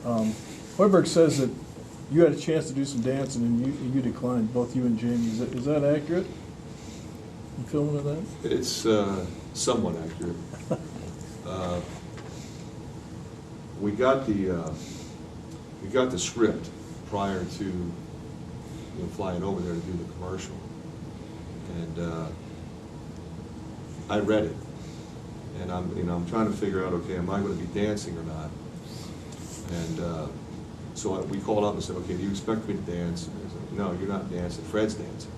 Hoiberg says that you had a chance to do some dancing and you declined, both you and Jamie. Is that accurate? You filming of that? It's somewhat accurate. We got the script prior to flying over there to do the commercial, and I read it, and I'm trying to figure out, okay, am I going to be dancing or not? And so we called up and said, okay, do you expect me to dance? And I said, no, you're not dancing. Fred's dancing.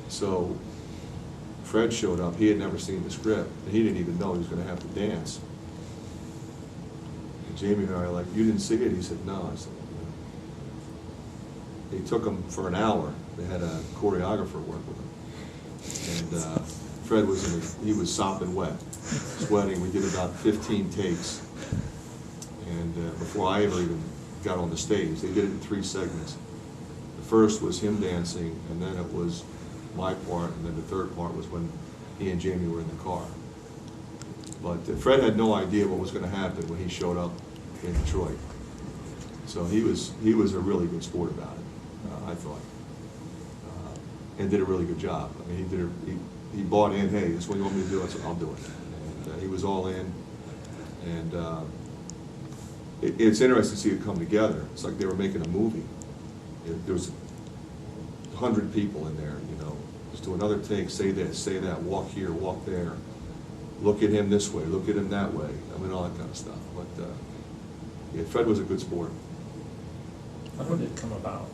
So Fred showed up. He had never seen the script, and he didn't even know he was going to have to dance. And Jamie and I are like, you didn't see it? He said, no. I said, no. They took him for an hour. They had a choreographer work with him. And Fred he was sopping wet, sweating. We did about 15 takes. And before I ever even got on the stage, they did it in 3 segments. The first was him dancing, and then it was my part, and then the third part was when he and Jamie were in the car. But Fred had no idea what was going to happen when he showed up in Detroit. So he was a really good sport about it, I thought, and did a really good job. I mean, he bought in. Hey, this is what you want me to do? I said, I'll do it. And he was all in, and it's interesting to see it come together. It's like they were making a movie. There was 100 people in there, just do another take, say this, say that, walk here, walk there, look at him this way, look at him that way, I mean, all that kind of stuff. But yeah, Fred was a good sport. How did it come about?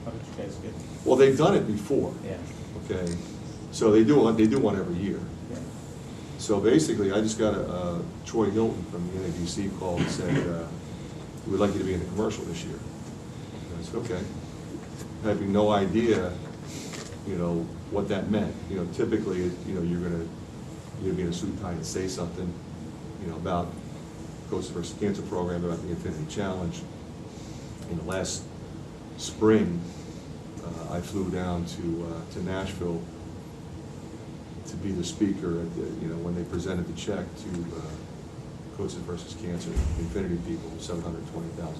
How did you guys get it? Well, they've done it before. Yeah. Okay, so they do one every year. Yeah. So basically, I just got a Troy Hilton from the NADC call and said, we would like you to be in the commercial this year. And I said, okay. Having no idea, what that meant. Typically, you're gonna be in a suit and tie and say something, about Coast versus Cancer program, about the Infinity Challenge. Last spring, I flew down to Nashville to be the speaker at when they presented the check to Coast versus Cancer Infinity people, $720,000.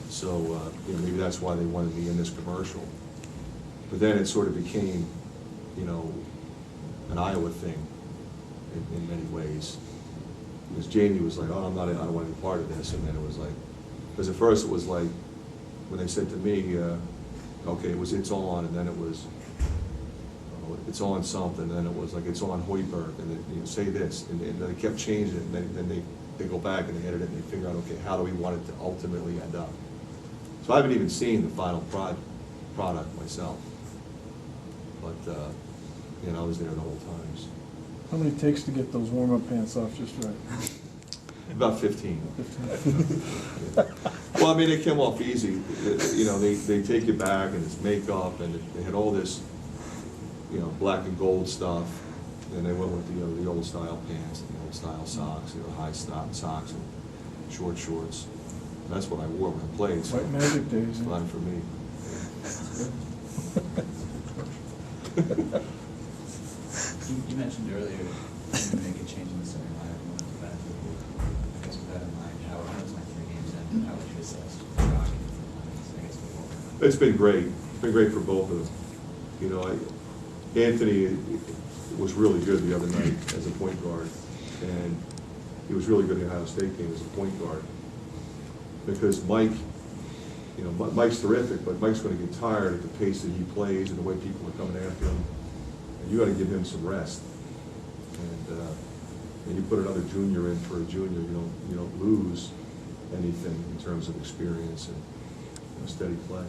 So maybe that's why they wanted me in this commercial. But then it sort of became, an Iowa thing in many ways. Because Jamie was like, oh, I don't want to be part of this. And then it was like, because at first it was like, when they said to me, okay, it's on, and then it was, it's on something, and then it was like, it's on Hoiberg, and then say this, and they kept changing it, and then they go back and they edit it, and they figure out, okay, how do we want it to ultimately end up? So I haven't even seen the final product myself, but I was there the whole time. So. How many takes to get those warm-up pants off just right? About 15. Well, I mean, they came off easy. They take you back, and it's makeup, and they had all this, black and gold stuff, and they went with the old style pants and the old style socks, high socks and short shorts. That's what I wore when I played. So White Magic days. Fine for me. You mentioned earlier you make a change in the starting lineup and went to bat. I guess with that in mind, how was my 3 games in? How would you assess Rocky for I guess before? It's been great. It's been great for both of them. Anthony was really good the other night as a point guard, and he was really good in the Ohio State game as a point guard. Because Mike, Mike's terrific, but Mike's going to get tired at the pace that he plays and the way people are coming after him. And you got to give him some rest. And you put another junior in for a junior, you don't lose anything in terms of experience and steady play.